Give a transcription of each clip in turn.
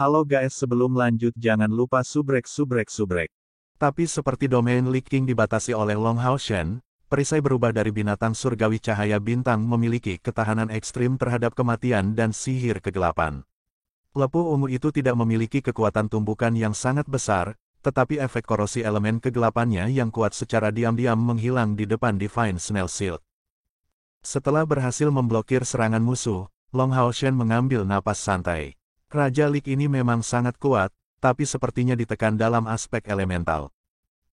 Halo guys, sebelum lanjut jangan lupa subrek. Tapi seperti domain Lich King dibatasi oleh Long Hao Shen, perisai berubah dari binatang surgawi cahaya bintang memiliki ketahanan ekstrim terhadap kematian dan sihir kegelapan. Lepuh ungu itu tidak memiliki kekuatan tumbukan yang sangat besar, tetapi efek korosi elemen kegelapannya yang kuat secara diam-diam menghilang di depan Divine Snail Shield. Setelah berhasil memblokir serangan musuh, Long Hao Shen mengambil napas santai. Raja Lich ini memang sangat kuat, tapi sepertinya ditekan dalam aspek elemental.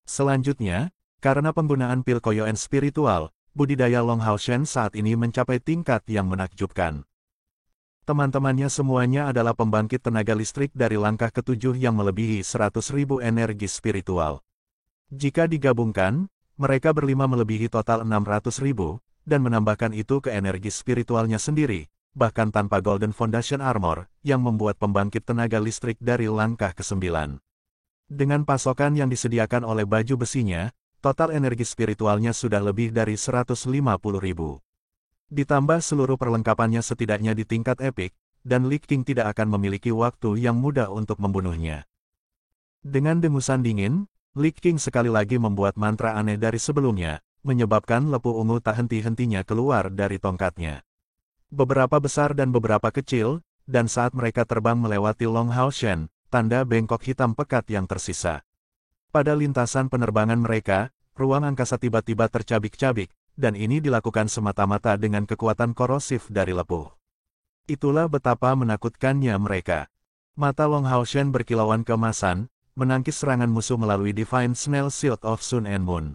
Selanjutnya, karena penggunaan pil koyoen spiritual, budidaya Long Hao Shen saat ini mencapai tingkat yang menakjubkan. Teman-temannya semuanya adalah pembangkit tenaga listrik dari langkah ketujuh yang melebihi 100.000 energi spiritual. Jika digabungkan, mereka berlima melebihi total 600.000, dan menambahkan itu ke energi spiritualnya sendiri, bahkan tanpa Golden Foundation Armor, yang membuat pembangkit tenaga listrik dari langkah ke-9. Dengan pasokan yang disediakan oleh baju besinya, total energi spiritualnya sudah lebih dari 150.000. Ditambah seluruh perlengkapannya setidaknya di tingkat epik, dan Lich King tidak akan memiliki waktu yang mudah untuk membunuhnya. Dengan dengusan dingin, Lich King sekali lagi membuat mantra aneh dari sebelumnya, menyebabkan lepuh ungu tak henti-hentinya keluar dari tongkatnya. Beberapa besar dan beberapa kecil, dan saat mereka terbang melewati Long Hao Shen, tanda bengkok hitam pekat yang tersisa. Pada lintasan penerbangan mereka, ruang angkasa tiba-tiba tercabik-cabik, dan ini dilakukan semata-mata dengan kekuatan korosif dari lepuh. Itulah betapa menakutkannya mereka. Mata Long Hao Shen berkilauan keemasan, menangkis serangan musuh melalui Divine Snail Shield of Sun and Moon.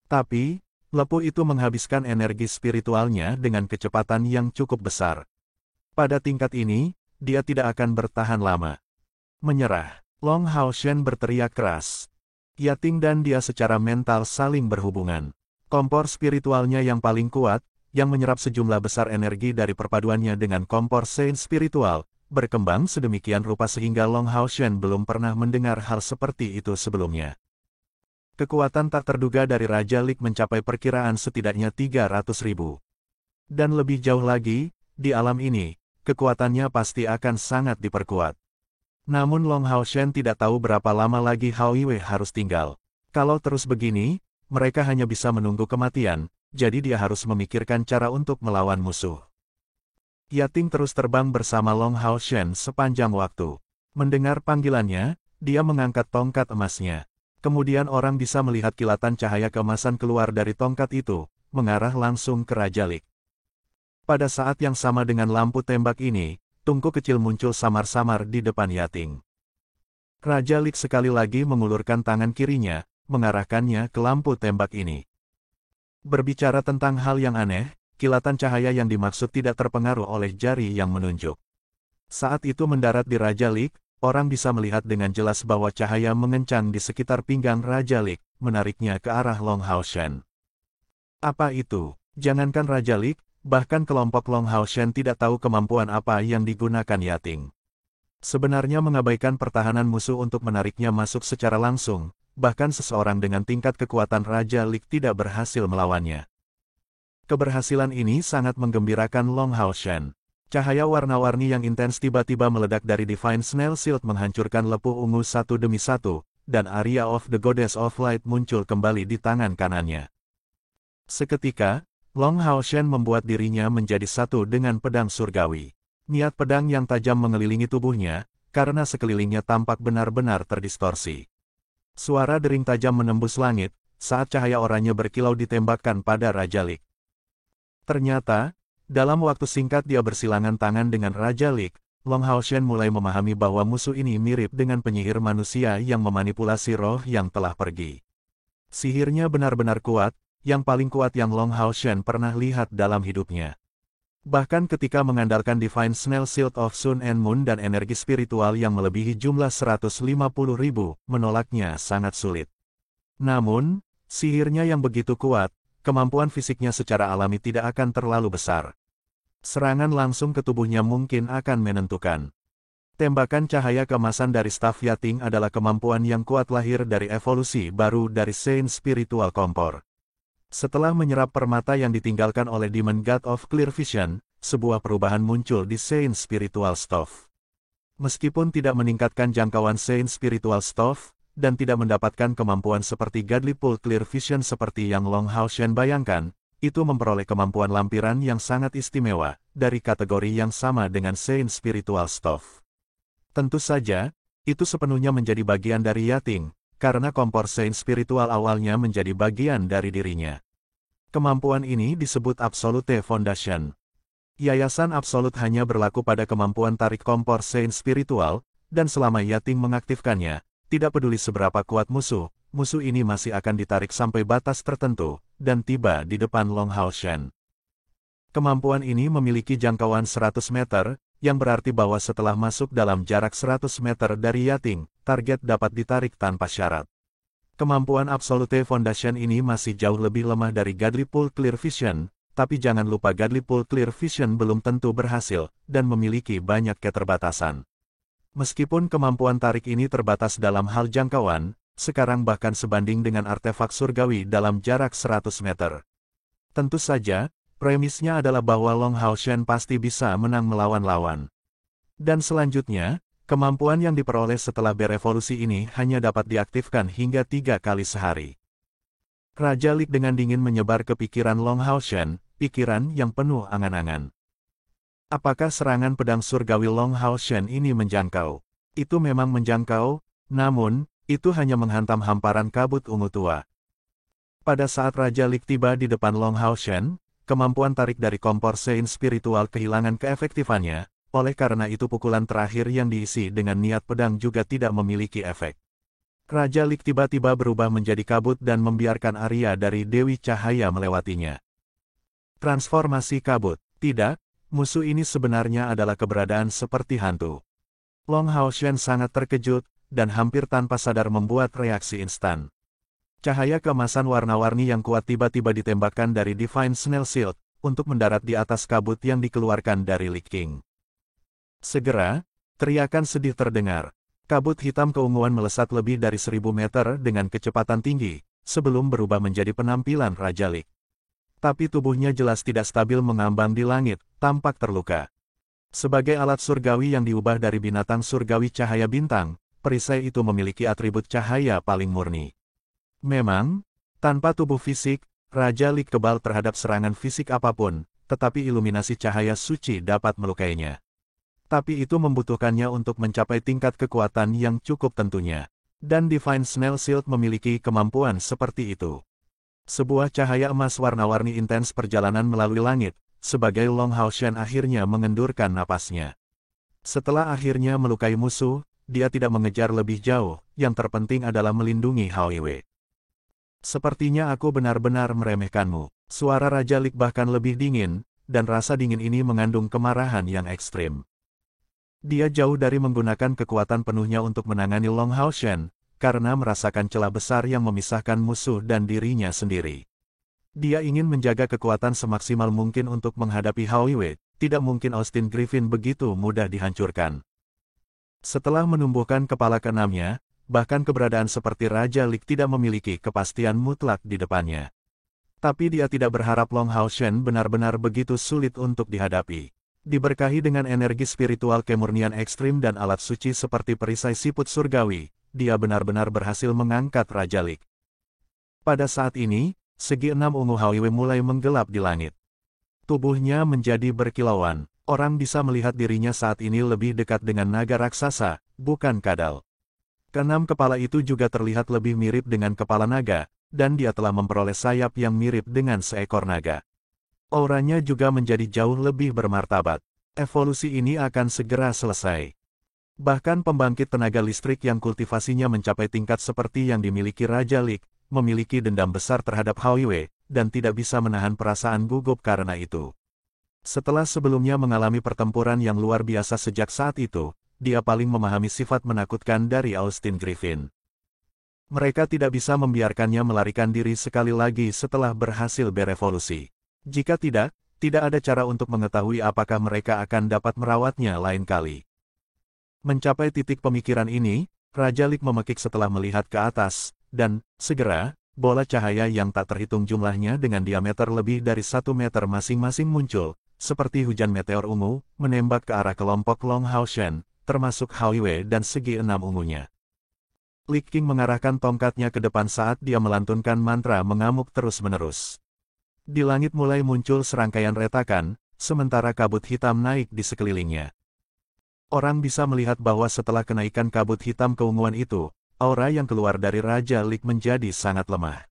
Tapi, lepuh itu menghabiskan energi spiritualnya dengan kecepatan yang cukup besar. Pada tingkat ini, dia tidak akan bertahan lama. Menyerah, Long Hao Shen berteriak keras. Yating dan dia secara mental saling berhubungan. Kompor spiritualnya yang paling kuat, yang menyerap sejumlah besar energi dari perpaduannya dengan kompor Saint spiritual, berkembang sedemikian rupa sehingga Long Hao Shen belum pernah mendengar hal seperti itu sebelumnya. Kekuatan tak terduga dari Raja Lich mencapai perkiraan setidaknya 300.000. Dan lebih jauh lagi, di alam ini, kekuatannya pasti akan sangat diperkuat. Namun Long Hao Shen tidak tahu berapa lama lagi Hao Yue harus tinggal. Kalau terus begini, mereka hanya bisa menunggu kematian, jadi dia harus memikirkan cara untuk melawan musuh. Yating terus terbang bersama Long Hao Shen sepanjang waktu. Mendengar panggilannya, dia mengangkat tongkat emasnya. Kemudian orang bisa melihat kilatan cahaya keemasan keluar dari tongkat itu, mengarah langsung ke Raja Lich. Pada saat yang sama dengan lampu tembak ini, tungku kecil muncul samar-samar di depan Yating. Raja Lich sekali lagi mengulurkan tangan kirinya, mengarahkannya ke lampu tembak ini. Berbicara tentang hal yang aneh, kilatan cahaya yang dimaksud tidak terpengaruh oleh jari yang menunjuk. Saat itu mendarat di Raja Lich, orang bisa melihat dengan jelas bahwa cahaya mengencang di sekitar pinggang Raja Lich, menariknya ke arah Long Hao Shen. Apa itu? Jangankan Raja Lich, bahkan kelompok Long Hao Shen tidak tahu kemampuan apa yang digunakan Yating. Sebenarnya mengabaikan pertahanan musuh untuk menariknya masuk secara langsung, bahkan seseorang dengan tingkat kekuatan Raja Lich tidak berhasil melawannya. Keberhasilan ini sangat menggembirakan Long Hao Shen. Cahaya warna-warni yang intens tiba-tiba meledak dari Divine Snail Shield menghancurkan lepuh ungu satu demi satu, dan Area of the Goddess of Light muncul kembali di tangan kanannya. Seketika, Long Hao Shen membuat dirinya menjadi satu dengan pedang surgawi. Niat pedang yang tajam mengelilingi tubuhnya, karena sekelilingnya tampak benar-benar terdistorsi. Suara dering tajam menembus langit, saat cahaya oranye berkilau ditembakkan pada Raja Lich. Ternyata, dalam waktu singkat dia bersilangan tangan dengan Raja Lich, Long Hao Shen mulai memahami bahwa musuh ini mirip dengan penyihir manusia yang memanipulasi roh yang telah pergi. Sihirnya benar-benar kuat, yang paling kuat yang Long Hao Shen pernah lihat dalam hidupnya. Bahkan ketika mengandalkan Divine Snail Shield of Sun and Moon dan energi spiritual yang melebihi jumlah 150.000, menolaknya sangat sulit. Namun, sihirnya yang begitu kuat, kemampuan fisiknya secara alami tidak akan terlalu besar. Serangan langsung ke tubuhnya mungkin akan menentukan. Tembakan cahaya keemasan dari staf Yating adalah kemampuan yang kuat lahir dari evolusi baru dari Saint Spiritual Kompor. Setelah menyerap permata yang ditinggalkan oleh Demon God of Clear Vision, sebuah perubahan muncul di Saint Spiritual Staff. Meskipun tidak meningkatkan jangkauan Saint Spiritual Staff, dan tidak mendapatkan kemampuan seperti Godly Pull Clear Vision seperti yang Long Hao Shen bayangkan, itu memperoleh kemampuan lampiran yang sangat istimewa, dari kategori yang sama dengan Saint Spiritual Staff. Tentu saja, itu sepenuhnya menjadi bagian dari Yating, karena kompor Saint Spiritual awalnya menjadi bagian dari dirinya. Kemampuan ini disebut Absolute Foundation. Yayasan Absolut hanya berlaku pada kemampuan tarik kompor Saint Spiritual, dan selama Yating mengaktifkannya, tidak peduli seberapa kuat musuh ini masih akan ditarik sampai batas tertentu, dan tiba di depan Long Hao Shen. Kemampuan ini memiliki jangkauan 100 meter, yang berarti bahwa setelah masuk dalam jarak 100 meter dari Yating, target dapat ditarik tanpa syarat. Kemampuan Absolute Foundation ini masih jauh lebih lemah dari Godly Pull Clear Vision, tapi jangan lupa Godly Pull Clear Vision belum tentu berhasil, dan memiliki banyak keterbatasan. Meskipun kemampuan tarik ini terbatas dalam hal jangkauan, sekarang bahkan sebanding dengan artefak surgawi dalam jarak 100 meter. Tentu saja, premisnya adalah bahwa Long Hao Shen pasti bisa menang melawan lawan. Dan selanjutnya, kemampuan yang diperoleh setelah berevolusi ini hanya dapat diaktifkan hingga 3 kali sehari. Raja Lik dengan dingin menyebar ke pikiran Long Hao Shen, pikiran yang penuh angan-angan. Apakah serangan pedang surgawi Long Hao Shen ini menjangkau? Itu memang menjangkau, namun, itu hanya menghantam hamparan kabut ungu tua. Pada saat Raja Lik tiba di depan Long Hao Shen, kemampuan tarik dari kompor Saint Spiritual kehilangan keefektifannya, oleh karena itu pukulan terakhir yang diisi dengan niat pedang juga tidak memiliki efek. Raja Lik tiba-tiba berubah menjadi kabut dan membiarkan Arya dari Dewi Cahaya melewatinya. Transformasi kabut, tidak? Musuh ini sebenarnya adalah keberadaan seperti hantu. Long Hao Shen sangat terkejut, dan hampir tanpa sadar membuat reaksi instan. Cahaya keemasan warna-warni yang kuat tiba-tiba ditembakkan dari Divine Snail Shield, untuk mendarat di atas kabut yang dikeluarkan dari Lich King. Segera, teriakan sedih terdengar. Kabut hitam keunguan melesat lebih dari 1000 meter dengan kecepatan tinggi, sebelum berubah menjadi penampilan Raja Lik. Tapi tubuhnya jelas tidak stabil mengambang di langit, tampak terluka. Sebagai alat surgawi yang diubah dari binatang surgawi cahaya bintang, perisai itu memiliki atribut cahaya paling murni. Memang, tanpa tubuh fisik, Raja Lik kebal terhadap serangan fisik apapun, tetapi iluminasi cahaya suci dapat melukainya. Tapi itu membutuhkannya untuk mencapai tingkat kekuatan yang cukup tentunya. Dan Divine Snail Shield memiliki kemampuan seperti itu. Sebuah cahaya emas warna-warni intens perjalanan melalui langit, sebagai Long Hao Shen akhirnya mengendurkan napasnya. Setelah akhirnya melukai musuh, dia tidak mengejar lebih jauh, yang terpenting adalah melindungi Hao Yue. Sepertinya aku benar-benar meremehkanmu. Suara Raja Lik bahkan lebih dingin, dan rasa dingin ini mengandung kemarahan yang ekstrim. Dia jauh dari menggunakan kekuatan penuhnya untuk menangani Long Hao Shen, karena merasakan celah besar yang memisahkan musuh dan dirinya sendiri. Dia ingin menjaga kekuatan semaksimal mungkin untuk menghadapi Hao Yue, tidak mungkin Austin Griffin begitu mudah dihancurkan. Setelah menumbuhkan kepala keenamnya, bahkan keberadaan seperti Raja Lik tidak memiliki kepastian mutlak di depannya. Tapi dia tidak berharap Long Hao Shen benar-benar begitu sulit untuk dihadapi. Diberkahi dengan energi spiritual kemurnian ekstrim dan alat suci seperti perisai siput surgawi, dia benar-benar berhasil mengangkat Raja Lik. Pada saat ini, segi 6 ungu Hao Yue mulai menggelap di langit. Tubuhnya menjadi berkilauan, orang bisa melihat dirinya saat ini lebih dekat dengan naga raksasa, bukan kadal. Keenam kepala itu juga terlihat lebih mirip dengan kepala naga, dan dia telah memperoleh sayap yang mirip dengan seekor naga. Auranya juga menjadi jauh lebih bermartabat. Evolusi ini akan segera selesai. Bahkan pembangkit tenaga listrik yang kultivasinya mencapai tingkat seperti yang dimiliki Raja Lik, memiliki dendam besar terhadap Hao Yue, dan tidak bisa menahan perasaan gugup karena itu. Setelah sebelumnya mengalami pertempuran yang luar biasa sejak saat itu, dia paling memahami sifat menakutkan dari Austin Griffin. Mereka tidak bisa membiarkannya melarikan diri sekali lagi setelah berhasil berevolusi. Jika tidak ada cara untuk mengetahui apakah mereka akan dapat merawatnya lain kali. Mencapai titik pemikiran ini, Raja Lik memekik setelah melihat ke atas, dan, segera, bola cahaya yang tak terhitung jumlahnya dengan diameter lebih dari 1 meter masing-masing muncul, seperti hujan meteor ungu, menembak ke arah kelompok Long Hao Shen, termasuk Haoiwei dan segi 6 ungunya. Lee King mengarahkan tongkatnya ke depan saat dia melantunkan mantra mengamuk terus-menerus. Di langit mulai muncul serangkaian retakan, sementara kabut hitam naik di sekelilingnya. Orang bisa melihat bahwa setelah kenaikan kabut hitam keunguan itu, aura yang keluar dari Raja Lik menjadi sangat lemah.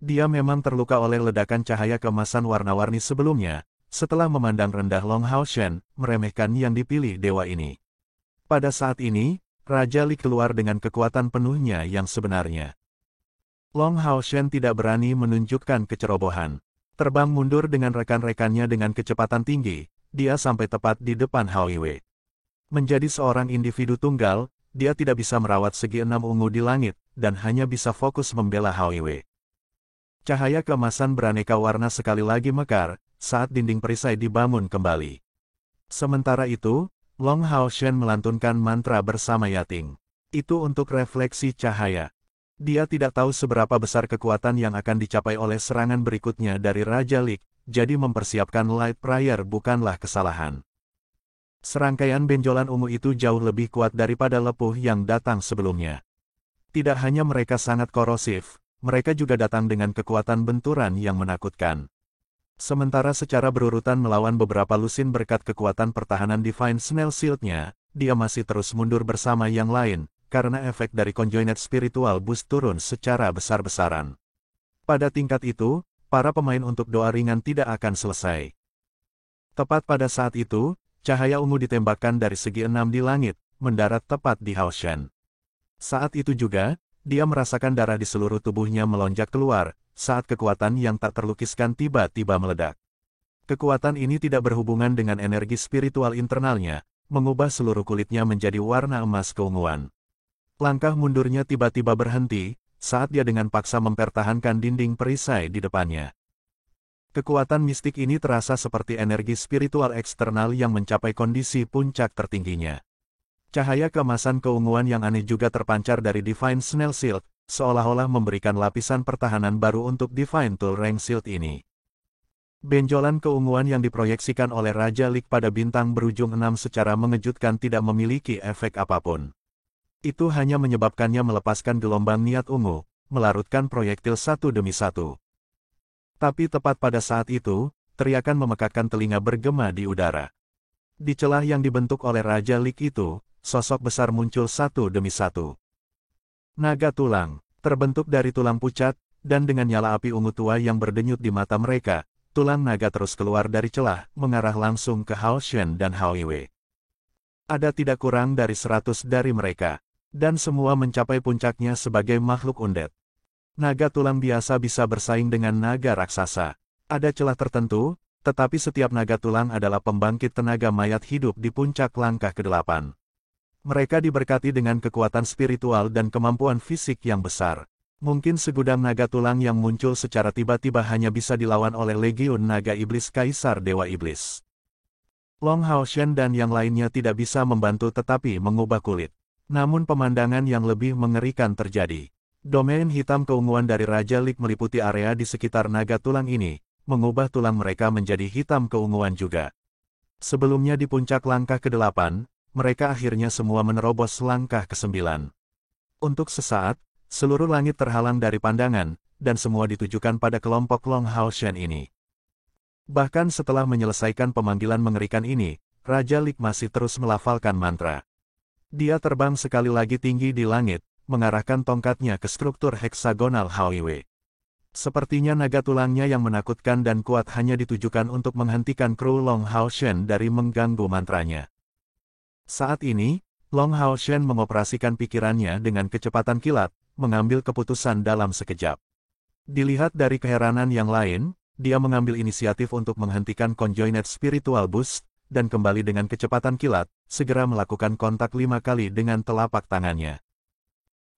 Dia memang terluka oleh ledakan cahaya keemasan warna-warni sebelumnya, setelah memandang rendah Long Haoshen, meremehkan yang dipilih dewa ini. Pada saat ini, Raja Lik keluar dengan kekuatan penuhnya yang sebenarnya. Long Haoshen tidak berani menunjukkan kecerobohan. Terbang mundur dengan rekan-rekannya dengan kecepatan tinggi, dia sampai tepat di depan Haoiwei. Menjadi seorang individu tunggal, dia tidak bisa merawat segi 6 ungu di langit, dan hanya bisa fokus membela Haoiwei. Cahaya keemasan beraneka warna sekali lagi mekar, saat dinding perisai dibangun kembali. Sementara itu, Long Haoshen melantunkan mantra bersama Yating. Itu untuk refleksi cahaya. Dia tidak tahu seberapa besar kekuatan yang akan dicapai oleh serangan berikutnya dari Raja Lik, jadi mempersiapkan Light Prayer bukanlah kesalahan. Serangkaian benjolan ungu itu jauh lebih kuat daripada lepuh yang datang sebelumnya. Tidak hanya mereka sangat korosif, mereka juga datang dengan kekuatan benturan yang menakutkan. Sementara secara berurutan melawan beberapa lusin berkat kekuatan pertahanan Divine Snail Shield-nya, dia masih terus mundur bersama yang lain, karena efek dari Conjoined Spiritual Boost turun secara besar-besaran. Pada tingkat itu, para pemain untuk doa ringan tidak akan selesai. Tepat pada saat itu, cahaya ungu ditembakkan dari segi 6 di langit, mendarat tepat di Haoshen. Saat itu juga, dia merasakan darah di seluruh tubuhnya melonjak keluar, saat kekuatan yang tak terlukiskan tiba-tiba meledak. Kekuatan ini tidak berhubungan dengan energi spiritual internalnya, mengubah seluruh kulitnya menjadi warna emas keunguan. Langkah mundurnya tiba-tiba berhenti, saat dia dengan paksa mempertahankan dinding perisai di depannya. Kekuatan mistik ini terasa seperti energi spiritual eksternal yang mencapai kondisi puncak tertingginya. Cahaya keemasan keunguan yang aneh juga terpancar dari Divine Snail Shield, seolah-olah memberikan lapisan pertahanan baru untuk Divine Tool Rank Shield ini. Benjolan keunguan yang diproyeksikan oleh Raja Lik pada bintang berujung 6 secara mengejutkan tidak memiliki efek apapun. Itu hanya menyebabkannya melepaskan gelombang niat ungu, melarutkan proyektil satu demi satu. Tapi tepat pada saat itu, teriakan memekakkan telinga bergema di udara. Di celah yang dibentuk oleh Raja Lik itu, sosok besar muncul satu demi satu. Naga tulang, terbentuk dari tulang pucat, dan dengan nyala api ungu tua yang berdenyut di mata mereka, tulang naga terus keluar dari celah, mengarah langsung ke Haoshen dan Haoiwei. Ada tidak kurang dari 100 dari mereka, dan semua mencapai puncaknya sebagai makhluk undead. Naga tulang biasa bisa bersaing dengan naga raksasa. Ada celah tertentu, tetapi setiap naga tulang adalah pembangkit tenaga mayat hidup di puncak langkah ke-8. Mereka diberkati dengan kekuatan spiritual dan kemampuan fisik yang besar. Mungkin segudang naga tulang yang muncul secara tiba-tiba hanya bisa dilawan oleh Legiun Naga Iblis Kaisar Dewa Iblis. Long Haoshen dan yang lainnya tidak bisa membantu tetapi mengubah kulit. Namun pemandangan yang lebih mengerikan terjadi. Domain hitam keunguan dari Raja Lik meliputi area di sekitar naga tulang ini, mengubah tulang mereka menjadi hitam keunguan juga. Sebelumnya di puncak langkah ke-8, mereka akhirnya semua menerobos langkah ke-9. Untuk sesaat, seluruh langit terhalang dari pandangan, dan semua ditujukan pada kelompok Long Haoshen ini. Bahkan setelah menyelesaikan pemanggilan mengerikan ini, Raja Lik masih terus melafalkan mantra. Dia terbang sekali lagi tinggi di langit, mengarahkan tongkatnya ke struktur heksagonal Haoiwei. Sepertinya naga tulangnya yang menakutkan dan kuat hanya ditujukan untuk menghentikan kru Long Haoshen dari mengganggu mantranya. Saat ini, Long Haoshen mengoperasikan pikirannya dengan kecepatan kilat, mengambil keputusan dalam sekejap. Dilihat dari keheranan yang lain, dia mengambil inisiatif untuk menghentikan Conjoined Spiritual Boost, dan kembali dengan kecepatan kilat, segera melakukan kontak 5 kali dengan telapak tangannya.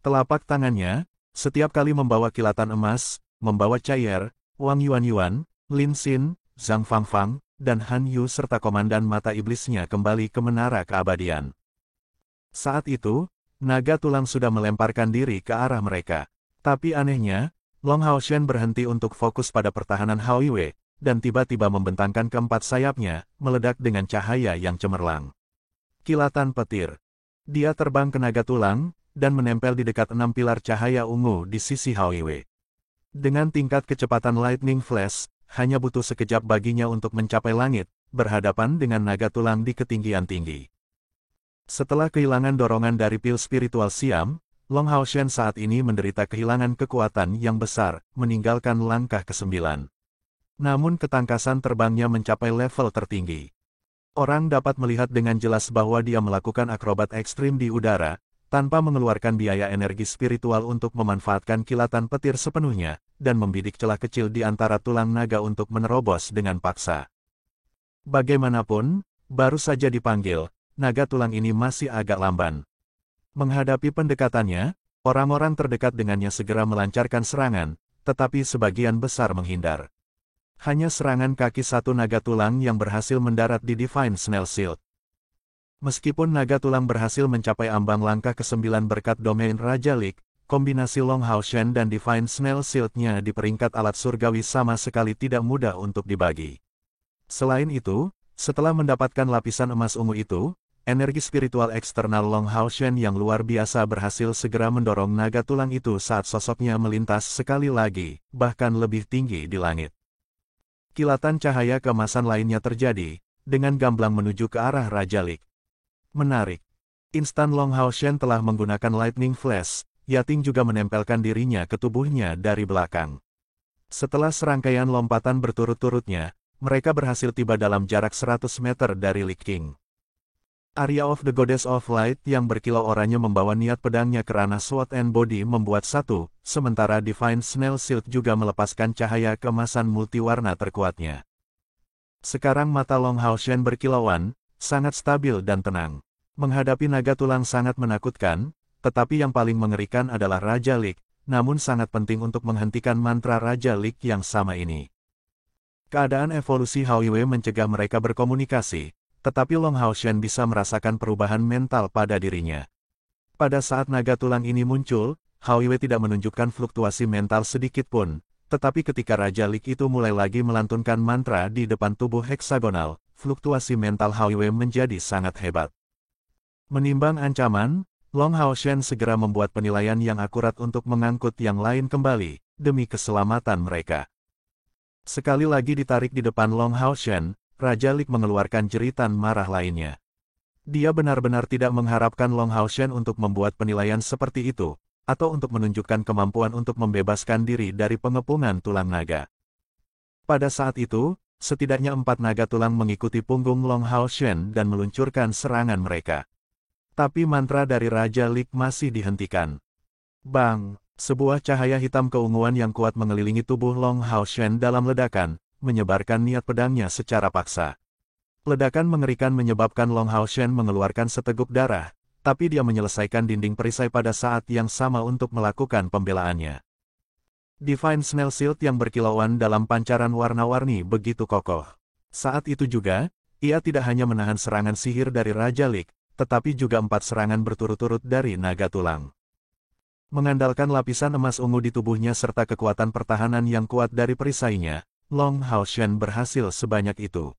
Telapak tangannya, setiap kali membawa kilatan emas, membawa Chai'er, Wang Yuan, Lin Xin, Zhang Fangfang, dan Han Yu serta komandan mata iblisnya kembali ke menara keabadian. Saat itu, naga tulang sudah melemparkan diri ke arah mereka. Tapi anehnya, Long Haoshen berhenti untuk fokus pada pertahanan Haoiwei, dan tiba-tiba membentangkan keempat sayapnya, meledak dengan cahaya yang cemerlang. Kilatan petir, Dia terbang ke naga tulang, dan menempel di dekat 6 pilar cahaya ungu di sisi Hoiwei. Dengan tingkat kecepatan Lightning Flash, hanya butuh sekejap baginya untuk mencapai langit, berhadapan dengan naga tulang di ketinggian tinggi. Setelah kehilangan dorongan dari pil spiritual Siam, Long Haoshen saat ini menderita kehilangan kekuatan yang besar, meninggalkan langkah ke-9. Namun ketangkasan terbangnya mencapai level tertinggi. Orang dapat melihat dengan jelas bahwa dia melakukan akrobat ekstrim di udara, tanpa mengeluarkan biaya energi spiritual untuk memanfaatkan kilatan petir sepenuhnya, dan membidik celah kecil di antara tulang naga untuk menerobos dengan paksa. Bagaimanapun, baru saja dipanggil, naga tulang ini masih agak lamban. Menghadapi pendekatannya, orang-orang terdekat dengannya segera melancarkan serangan, tetapi sebagian besar menghindar. Hanya serangan kaki satu naga tulang yang berhasil mendarat di Divine Snail Shield. Meskipun naga tulang berhasil mencapai ambang langkah ke-9 berkat domain Raja Lik, kombinasi Long Haoshen dan Divine Snail Shield-nya di peringkat alat surgawi sama sekali tidak mudah untuk dibagi. Selain itu, setelah mendapatkan lapisan emas ungu itu, energi spiritual eksternal Long Haoshen yang luar biasa berhasil segera mendorong naga tulang itu saat sosoknya melintas sekali lagi, bahkan lebih tinggi di langit. Kilatan cahaya keemasan lainnya terjadi, dengan gamblang menuju ke arah Raja Lik. Menarik. Instan Long Haoshen telah menggunakan Lightning Flash, Yating juga menempelkan dirinya ke tubuhnya dari belakang. Setelah serangkaian lompatan berturut-turutnya, mereka berhasil tiba dalam jarak 100 meter dari Lich King. Arya of the Goddess of Light yang berkilau oranye membawa niat pedangnya ke ranah Sword and Body membuat satu, sementara Divine Snail Shield juga melepaskan cahaya keemasan multiwarna terkuatnya. Sekarang mata Long Haoshen berkilauan, sangat stabil dan tenang. Menghadapi naga tulang sangat menakutkan, tetapi yang paling mengerikan adalah Raja Lik, namun sangat penting untuk menghentikan mantra Raja Lik yang sama ini. Keadaan evolusi Hoiwei mencegah mereka berkomunikasi, tetapi Long Haoshen bisa merasakan perubahan mental pada dirinya. Pada saat naga tulang ini muncul, Hoiwei tidak menunjukkan fluktuasi mental sedikit pun, tetapi ketika Raja Lik itu mulai lagi melantunkan mantra di depan tubuh heksagonal, fluktuasi mental Hoiwei menjadi sangat hebat. Menimbang ancaman, Long Haoshen segera membuat penilaian yang akurat untuk mengangkut yang lain kembali, demi keselamatan mereka. Sekali lagi ditarik di depan Long Haoshen, Raja Lik mengeluarkan jeritan marah lainnya. Dia benar-benar tidak mengharapkan Long Haoshen untuk membuat penilaian seperti itu, atau untuk menunjukkan kemampuan untuk membebaskan diri dari pengepungan tulang naga. Pada saat itu, setidaknya 4 naga tulang mengikuti punggung Long Haoshen dan meluncurkan serangan mereka. Tapi mantra dari Raja Lik masih dihentikan. Bang! Sebuah cahaya hitam keunguan yang kuat mengelilingi tubuh Long Haoshen dalam ledakan, menyebarkan niat pedangnya secara paksa. Ledakan mengerikan menyebabkan Long Haoshen mengeluarkan seteguk darah, tapi dia menyelesaikan dinding perisai pada saat yang sama untuk melakukan pembelaannya. Divine Snail Shield yang berkilauan dalam pancaran warna-warni begitu kokoh. Saat itu juga, ia tidak hanya menahan serangan sihir dari Raja Lik, tetapi juga 4 serangan berturut-turut dari naga tulang. Mengandalkan lapisan emas ungu di tubuhnya serta kekuatan pertahanan yang kuat dari perisainya, Long Haoshen berhasil sebanyak itu.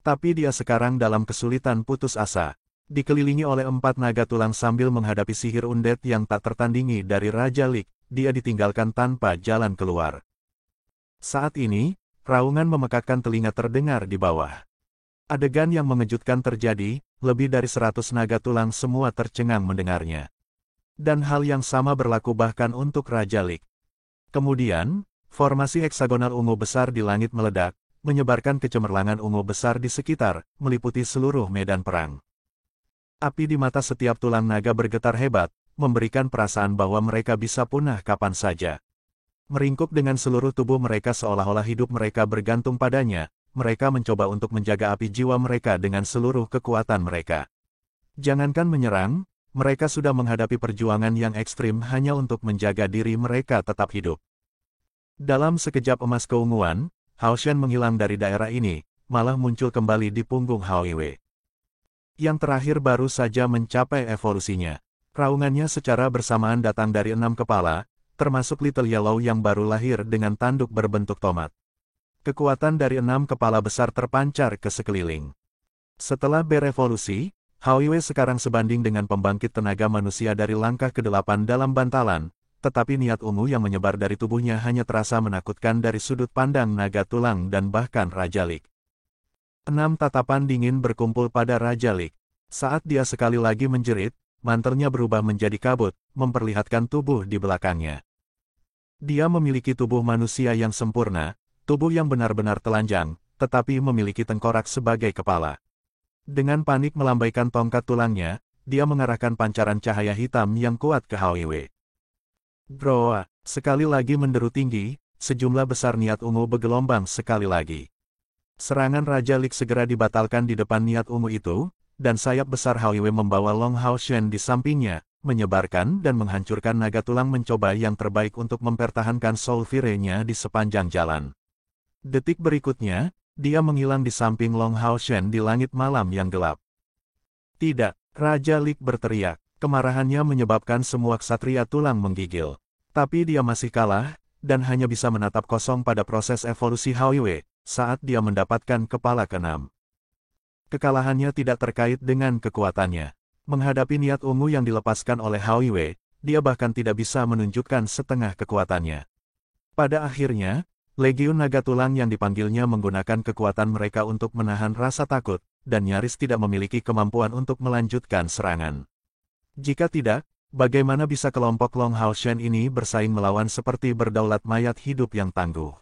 Tapi dia sekarang dalam kesulitan putus asa. Dikelilingi oleh 4 naga tulang sambil menghadapi sihir undead yang tak tertandingi dari Raja Lik, dia ditinggalkan tanpa jalan keluar. Saat ini, raungan memekakkan telinga terdengar di bawah. Adegan yang mengejutkan terjadi, lebih dari 100 naga tulang semua tercengang mendengarnya. Dan hal yang sama berlaku bahkan untuk Raja Lik. Kemudian, formasi heksagonal ungu besar di langit meledak, menyebarkan kecemerlangan ungu besar di sekitar, meliputi seluruh medan perang. Api di mata setiap tulang naga bergetar hebat, memberikan perasaan bahwa mereka bisa punah kapan saja. Meringkuk dengan seluruh tubuh mereka seolah-olah hidup mereka bergantung padanya, mereka mencoba untuk menjaga api jiwa mereka dengan seluruh kekuatan mereka. Jangankan menyerang, mereka sudah menghadapi perjuangan yang ekstrim hanya untuk menjaga diri mereka tetap hidup. Dalam sekejap emas keunguan, Haoshen menghilang dari daerah ini, malah muncul kembali di punggung Hoiwei. Yang terakhir baru saja mencapai evolusinya. Raungannya secara bersamaan datang dari 6 kepala, termasuk Little Yellow yang baru lahir dengan tanduk berbentuk tomat. Kekuatan dari 6 kepala besar terpancar ke sekeliling. Setelah berevolusi, Hao Yue sekarang sebanding dengan pembangkit tenaga manusia dari langkah ke-8 dalam bantalan, tetapi niat ungu yang menyebar dari tubuhnya hanya terasa menakutkan dari sudut pandang naga tulang dan bahkan Raja Lik. 6 tatapan dingin berkumpul pada Raja Lik. Saat dia sekali lagi menjerit, mantelnya berubah menjadi kabut, memperlihatkan tubuh di belakangnya. Dia memiliki tubuh manusia yang sempurna, tubuh yang benar-benar telanjang, tetapi memiliki tengkorak sebagai kepala. Dengan panik melambaikan tongkat tulangnya, dia mengarahkan pancaran cahaya hitam yang kuat ke Hao Yue. Broa, sekali lagi menderu tinggi, sejumlah besar niat ungu bergelombang sekali lagi. Serangan Raja Lik segera dibatalkan di depan niat ungu itu, dan sayap besar Hao Yue membawa Long Hao Shen di sampingnya, menyebarkan dan menghancurkan naga tulang mencoba yang terbaik untuk mempertahankan Soul Fire-nya di sepanjang jalan. Detik berikutnya, dia menghilang di samping Long Hao Shen di langit malam yang gelap. Tidak, Raja Lik berteriak, kemarahannya menyebabkan semua ksatria tulang menggigil. Tapi dia masih kalah, dan hanya bisa menatap kosong pada proses evolusi Hao Yue, saat dia mendapatkan kepala ke-6. Kekalahannya tidak terkait dengan kekuatannya. Menghadapi niat ungu yang dilepaskan oleh Hao Yue, dia bahkan tidak bisa menunjukkan setengah kekuatannya. Pada akhirnya, Legiun Naga Tulang yang dipanggilnya menggunakan kekuatan mereka untuk menahan rasa takut, dan nyaris tidak memiliki kemampuan untuk melanjutkan serangan. Jika tidak, bagaimana bisa kelompok Long Hao Shen ini bersaing melawan seperti berdaulat mayat hidup yang tangguh?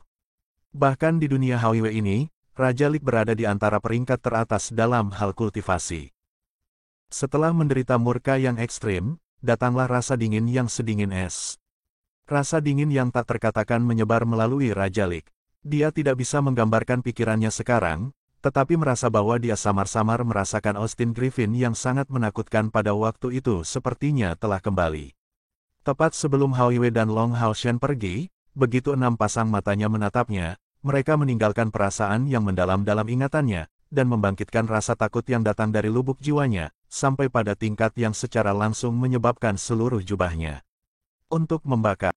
Bahkan di dunia Hao Yue ini, Raja Lik berada di antara peringkat teratas dalam hal kultivasi. Setelah menderita murka yang ekstrim, datanglah rasa dingin yang sedingin es. Rasa dingin yang tak terkatakan menyebar melalui Raja Lik. Dia tidak bisa menggambarkan pikirannya sekarang, tetapi merasa bahwa dia samar-samar merasakan Austin Griffin yang sangat menakutkan pada waktu itu sepertinya telah kembali. Tepat sebelum Hao Yue dan Long Hao Shen pergi, begitu 6 pasang matanya menatapnya, mereka meninggalkan perasaan yang mendalam dalam ingatannya, dan membangkitkan rasa takut yang datang dari lubuk jiwanya, sampai pada tingkat yang secara langsung menyebabkan seluruh jubahnya untuk membakar.